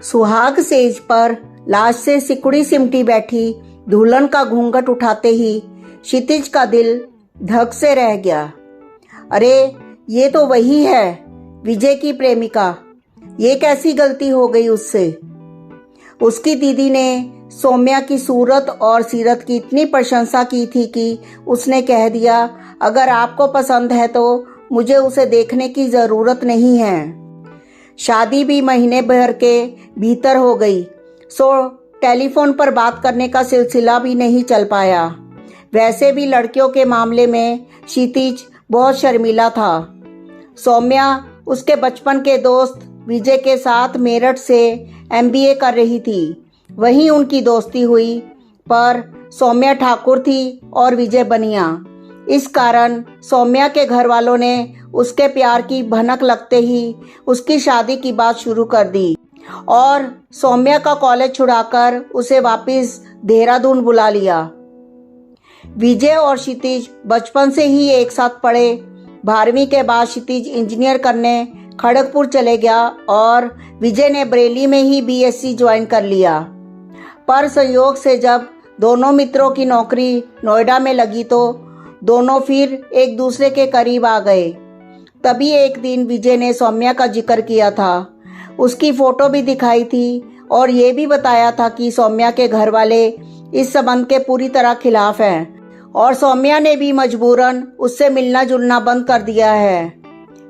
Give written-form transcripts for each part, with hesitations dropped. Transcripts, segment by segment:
सुहाग सेज पर लाश से सिकुड़ी सिमटी बैठी दुल्हन का घूंघट उठाते ही क्षितिज का दिल धक से रह गया। अरे ये तो वही है, विजय की प्रेमिका। ये कैसी गलती हो गई उससे। उसकी दीदी ने सौम्या की सूरत और सीरत की इतनी प्रशंसा की थी कि उसने कह दिया, अगर आपको पसंद है तो मुझे उसे देखने की ज़रूरत नहीं है। शादी भी महीने भर के भीतर हो गई, सो टेलीफोन पर बात करने का सिलसिला भी नहीं चल पाया। वैसे भी लड़कियों के मामले में क्षितिज बहुत शर्मीला था। सौम्या उसके बचपन के दोस्त विजय के साथ मेरठ से MBA कर रही थी। वहीं उनकी दोस्ती हुई, पर सौम्या ठाकुर थी और विजय बनिया। इस कारण सौम्या के घर वालों ने उसके प्यार की भनक लगते ही उसकी शादी की बात शुरू कर दी और सौम्या का कॉलेज छुड़ाकर उसे वापस देहरादून बुला लिया। विजय और क्षितिज बचपन से ही एक साथ पढ़े। 12वीं के बाद क्षितिज इंजीनियर करने खड़गपुर चले गया और विजय ने बरेली में ही BSc ज्वाइन कर लिया। पर संयोग से जब दोनों मित्रों की नौकरी नोएडा में लगी तो दोनों फिर एक दूसरे के करीब आ गए। तभी एक दिन विजय ने सौम्या का जिक्र किया था। उसकी फोटो भी दिखाई थी और ये भी बताया था कि सौम्या के घर वाले इस संबंध के पूरी तरह खिलाफ हैं और सौम्या ने भी मजबूरन उससे मिलना जुलना बंद कर दिया है।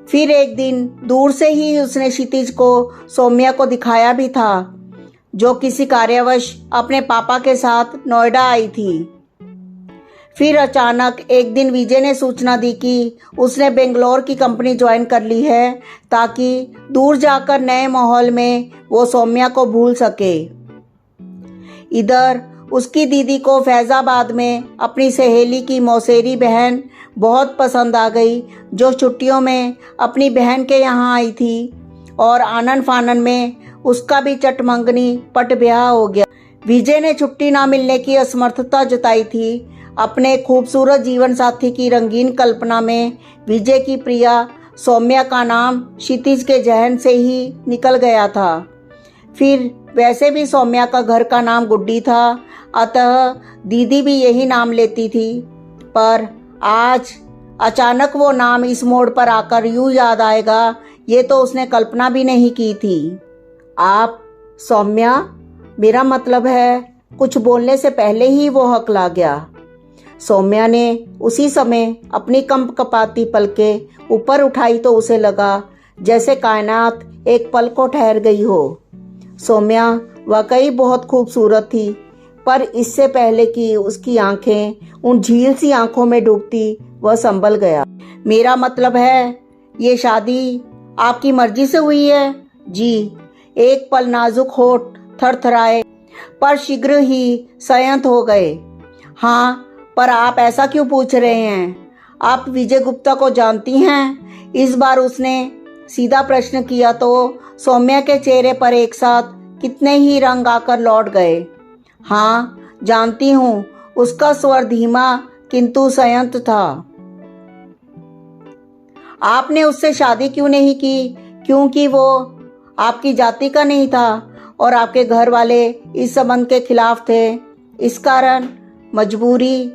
फिर एक दिन दूर से ही उसने क्षितिज को सौम्या को दिखाया भी था, जो किसी कार्यवश अपने पापा के साथ नोएडा आई थी। फिर अचानक एक दिन विजय ने सूचना दी कि उसने बेंगलोर की कंपनी ज्वाइन कर ली है, ताकि दूर जाकर नए माहौल में वो सौम्या को भूल सके। इधर उसकी दीदी को फैजाबाद में अपनी सहेली की मौसेरी बहन बहुत पसंद आ गई, जो छुट्टियों में अपनी बहन के यहाँ आई थी और आनन फानन में उसका भी चटमंगनी पट ब्याह हो गया। विजय ने छुट्टी ना मिलने की असमर्थता जताई थी। अपने खूबसूरत जीवन साथी की रंगीन कल्पना में विजय की प्रिया सौम्या का नाम क्षितिज के जहन से ही निकल गया था। फिर वैसे भी सौम्या का घर का नाम गुड्डी था, अतः दीदी भी यही नाम लेती थी। पर आज अचानक वो नाम इस मोड़ पर आकर यूं याद आएगा, ये तो उसने कल्पना भी नहीं की थी। आप सौम्या, मेरा मतलब है। कुछ बोलने से पहले ही वो हकला गया। सौम्या ने उसी समय अपनी कंपकपाती पलकें ऊपर उठाई तो उसे लगा जैसे कायनात एक पल को ठहर गई हो। सौम्या वाकई बहुत खूबसूरत थी, पर इससे पहले कि उसकी आंखें उन झील सी आंखों में डूबती, वह संभल गया। मेरा मतलब है, ये शादी आपकी मर्जी से हुई है? जी। एक पल नाजुक होठ थरथराए, पर शीघ्र ही संयत हो गए। हाँ, पर आप ऐसा क्यों पूछ रहे हैं? आप विजय गुप्ता को जानती हैं? इस बार उसने सीधा प्रश्न किया तो सौम्या के चेहरे पर एक साथ कितने ही रंग आकर लौट गए। हाँ, जानती हूँ। उसका स्वर धीमा किंतु संयत था। आपने उससे शादी क्यों नहीं की? क्योंकि वो आपकी जाति का नहीं था और आपके घर वाले इस संबंध के खिलाफ थे। इस कारण मजबूरी।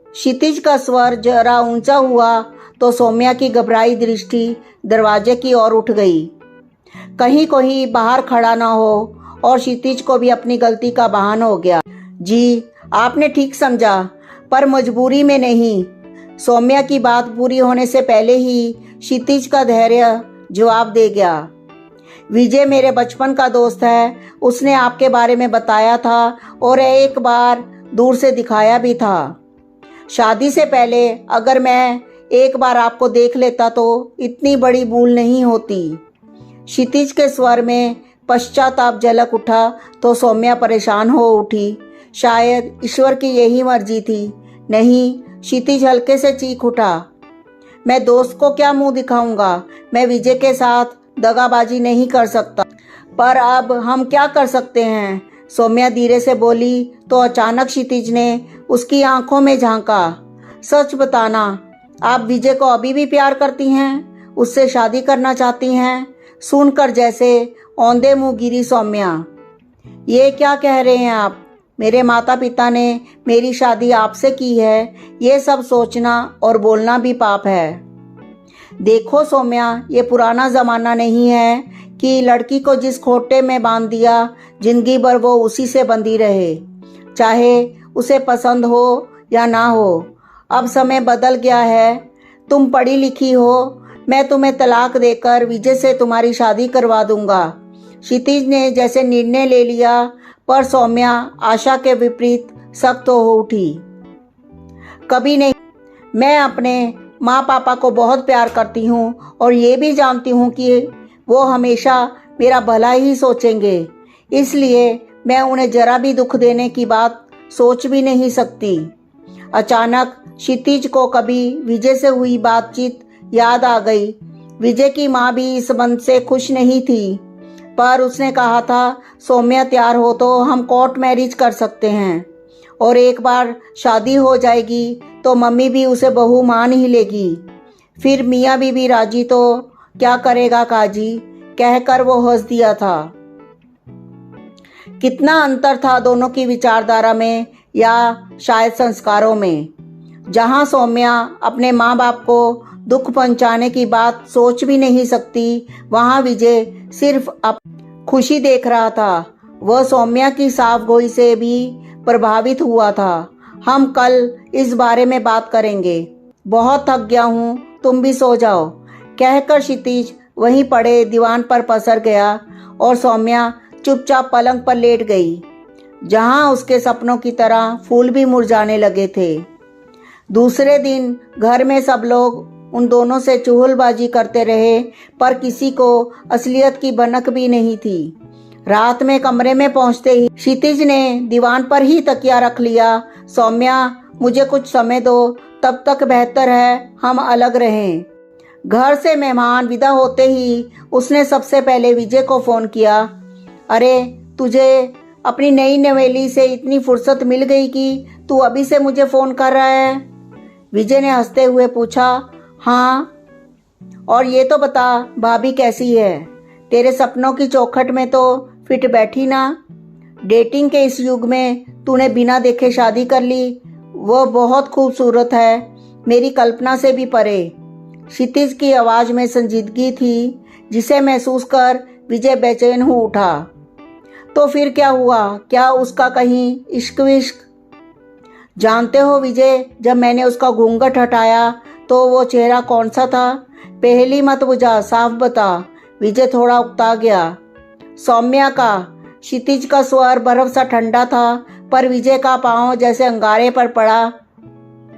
क्षितिज का स्वर जरा ऊंचा हुआ तो सौम्या की घबराई दृष्टि दरवाजे की ओर उठ गई। कहीं कोई बाहर खड़ा ना हो और क्षितिज को भी अपनी गलती का बहाना हो गया। जी, आपने ठीक समझा, पर मजबूरी में नहीं। सौम्या की बात पूरी होने से पहले ही क्षितिज का धैर्य जवाब दे गया। विजय मेरे बचपन का दोस्त है। उसने आपके बारे में बताया था और एक बार दूर से दिखाया भी था। शादी से पहले अगर मैं एक बार आपको देख लेता तो इतनी बड़ी भूल नहीं होती। क्षितिज के स्वर में पश्चाताप झलक उठा तो सौम्या परेशान हो उठी। शायद ईश्वर की यही मर्जी थी। नहीं, क्षितिज हल्के से चीख उठा। मैं दोस्त को क्या मुंह दिखाऊंगा? मैं विजय के साथ दगाबाजी नहीं कर सकता। पर अब हम क्या कर सकते हैं? सौम्या धीरे से बोली तो अचानक क्षितिज ने उसकी आंखों में झांका। सच बताना, आप विजय को अभी भी प्यार करती हैं? उससे शादी करना चाहती हैं? सुनकर जैसे औंधे मुंह गिरी सौम्या। ये क्या कह रहे हैं आप? मेरे माता पिता ने मेरी शादी आपसे की है, ये सब सोचना और बोलना भी पाप है। देखो सौम्या, ये पुराना ज़माना नहीं है कि लड़की को जिस खोटे में बांध दिया जिंदगी भर वो उसी से बंधी रहे, चाहे उसे पसंद हो या ना हो। अब समय बदल गया है, तुम पढ़ी लिखी हो, मैं तुम्हें तलाक देकर विजय से तुम्हारी शादी करवा दूंगा। क्षितिज ने जैसे निर्णय ले लिया, पर सौम्या आशा के विपरीत सख्त हो उठी। कभी नहीं, मैं अपने माँ पापा को बहुत प्यार करती हूँ और ये भी जानती हूँ कि वो हमेशा मेरा भला ही सोचेंगे, इसलिए मैं उन्हें जरा भी दुख देने की बात सोच भी नहीं सकती। अचानक क्षितिज को कभी विजय से हुई बातचीत याद आ गई। विजय की माँ भी इस बंद से खुश नहीं थी, पर उसने कहा था सौम्या तैयार हो तो हम कोर्ट मैरिज कर सकते हैं और एक बार शादी हो जाएगी तो मम्मी भी उसे बहू मान ही लेगी। फिर मियाँ बीबी राजी तो क्या करेगा काजी, कहकर वो हंस दिया था। कितना अंतर था दोनों की विचारधारा में या शायद संस्कारों में। जहां सौम्या अपने माँ बाप को दुख पहुंचाने की बात सोच भी नहीं सकती, वहां विजय सिर्फ खुशी देख रहा था। वह सौम्या की साफगोई से भी प्रभावित हुआ था। हम कल इस बारे में बात करेंगे। बहुत थक गया हूँ, तुम भी सो जाओ, कहकर क्षितिज वहीं पड़े दीवान पर पसर गया और सौम्या चुपचाप पलंग पर लेट गई, जहां उसके सपनों की तरह फूल भी मुरझाने लगे थे। दूसरे दिन घर में सब लोग उन दोनों से चुगलबाजी करते रहे, पर किसी को असलियत की भनक भी नहीं थी। रात में कमरे में पहुंचते ही क्षितिज ने दीवान पर ही तकिया रख लिया। सौम्या, मुझे कुछ समय दो, तब तक बेहतर है हम अलग रहें। घर से मेहमान विदा होते ही उसने सबसे पहले विजय को फोन किया। अरे, तुझे अपनी नई नवेली से इतनी फुर्सत मिल गई कि तू अभी से मुझे फोन कर रहा है? विजय ने हंसते हुए पूछा। हाँ, और ये तो बता भाभी कैसी है? तेरे सपनों की चौखट में तो फिट बैठी ना? डेटिंग के इस युग में तूने बिना देखे शादी कर ली, वह बहुत खूबसूरत है, मेरी कल्पना से भी परे। क्षितिज की आवाज में संजीदगी थी, जिसे महसूस कर विजय बेचैन हो उठा। तो फिर क्या हुआ? क्या उसका कहीं इश्क विश्क? जानते हो विजय, जब मैंने उसका घूंघट हटाया तो वो चेहरा कौन सा था? पहली मत बुझा, साफ बता। विजय थोड़ा उकता गया। सौम्या का। क्षितिज का स्वर बर्फ सा ठंडा था, पर विजय का पांव जैसे अंगारे पर पड़ा।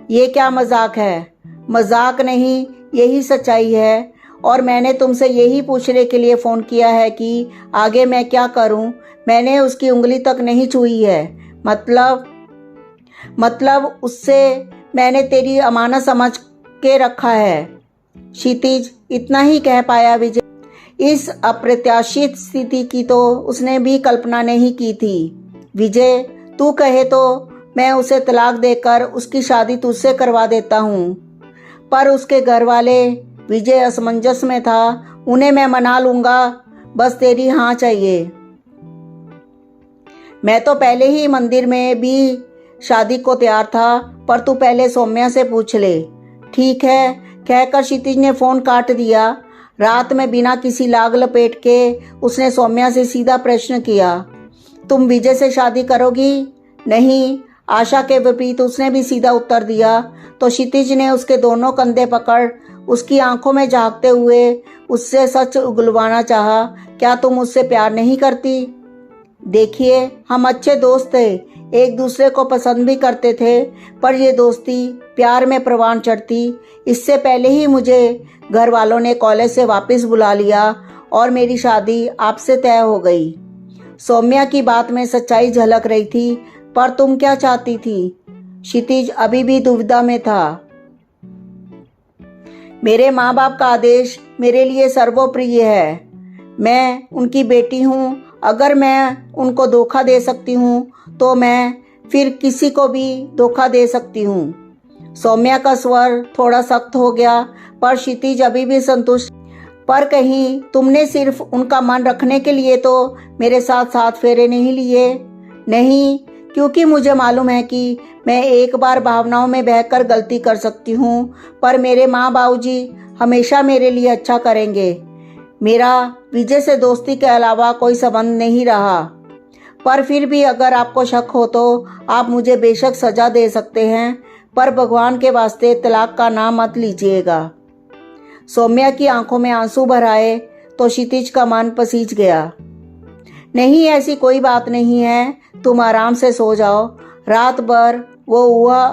ये क्या मजाक है? मजाक नहीं, यही सच्चाई है, और मैंने तुमसे यही पूछने के लिए फ़ोन किया है कि आगे मैं क्या करूं। मैंने उसकी उंगली तक नहीं छुई है। मतलब उससे मैंने तेरी अमानत समझ के रखा है। क्षितिज इतना ही कह पाया विजय। इस अप्रत्याशित स्थिति की तो उसने भी कल्पना नहीं की थी। विजय, तू कहे तो मैं उसे तलाक देकर उसकी शादी तुझसे करवा देता हूँ, पर उसके घर वाले। विजय असमंजस में था। उन्हें मैं मना लूंगा, बस तेरी हाँ चाहिए। मैं तो पहले ही मंदिर में भी शादी को तैयार था, पर तू पहले सौम्या से पूछ ले। ठीक है, कहकर क्षितिज ने फोन काट दिया। रात में बिना किसी लाग लपेट के उसने सौम्या से सीधा प्रश्न किया, तुम विजय से शादी करोगी? नहीं, आशा के विपरीत उसने भी सीधा उत्तर दिया। तो क्षितिज ने उसके दोनों कंधे पकड़ उसकी आंखों में झांकते हुए उससे सच उगलवाना चाहा। क्या तुम मुझसे प्यार नहीं करती? देखिए, हम अच्छे दोस्त थे, एक दूसरे को पसंद भी करते थे, पर ये दोस्ती प्यार में परवान चढ़ती। इससे पहले ही मुझे घर वालों ने कॉलेज से वापस बुला लिया और मेरी शादी आपसे तय हो गई। सौम्या की बात में सच्चाई झलक रही थी, पर तुम क्या चाहती थी? क्षितिज अभी भी दुविधा में था। मेरे माँ बाप का आदेश मेरे लिए सर्वोप्रिय है। मैं उनकी बेटी हूँ। अगर मैं उनको धोखा दे सकती हूँ तो मैं फिर किसी को भी धोखा दे सकती हूँ। सौम्या का स्वर थोड़ा सख्त हो गया, पर क्षितिज अभी भी संतुष्ट पर कहीं तुमने सिर्फ उनका मन रखने के लिए तो मेरे साथ 7 फेरे नहीं लिए? नहीं, क्योंकि मुझे मालूम है कि मैं एक बार भावनाओं में बहकर गलती कर सकती हूँ, पर मेरे माँ बाबूजी हमेशा मेरे लिए अच्छा करेंगे। मेरा विजय से दोस्ती के अलावा कोई संबंध नहीं रहा, पर फिर भी अगर आपको शक हो तो आप मुझे बेशक सजा दे सकते हैं, पर भगवान के वास्ते तलाक का नाम मत लीजिएगा। सौम्या की आंखों में आंसू भर आए तो क्षितिज का मन पसीज गया। नहीं, ऐसी कोई बात नहीं है, तुम आराम से सो जाओ। रात भर वो हुआ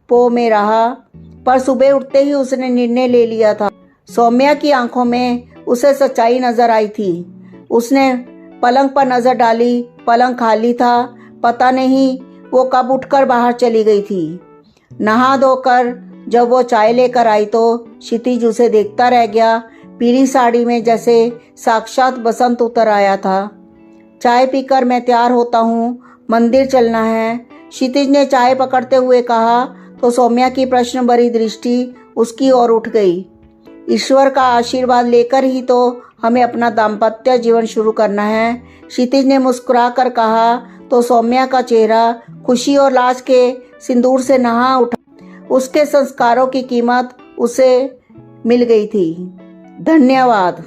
पो में रहा, पर सुबह उठते ही उसने निर्णय ले लिया था। सौम्या की आंखों में उसे सच्चाई नजर आई थी। उसने पलंग पर नजर डाली, पलंग खाली था। पता नहीं वो कब उठकर बाहर चली गई थी। नहा धोकर जब वो चाय लेकर आई तो क्षितिज उसे देखता रह गया। पीली साड़ी में जैसे साक्षात बसंत उतर आया था। चाय पीकर मैं तैयार होता हूँ, मंदिर चलना है, क्षितिज ने चाय पकड़ते हुए कहा तो सौम्या की प्रश्न भरी दृष्टि उसकी ओर उठ गई। ईश्वर का आशीर्वाद लेकर ही तो हमें अपना दाम्पत्य जीवन शुरू करना है, क्षितिज ने मुस्कुरा कर कहा तो सौम्या का चेहरा खुशी और लाज के सिंदूर से नहा उठा। उसके संस्कारों की कीमत उसे मिल गई थी। धन्यवाद।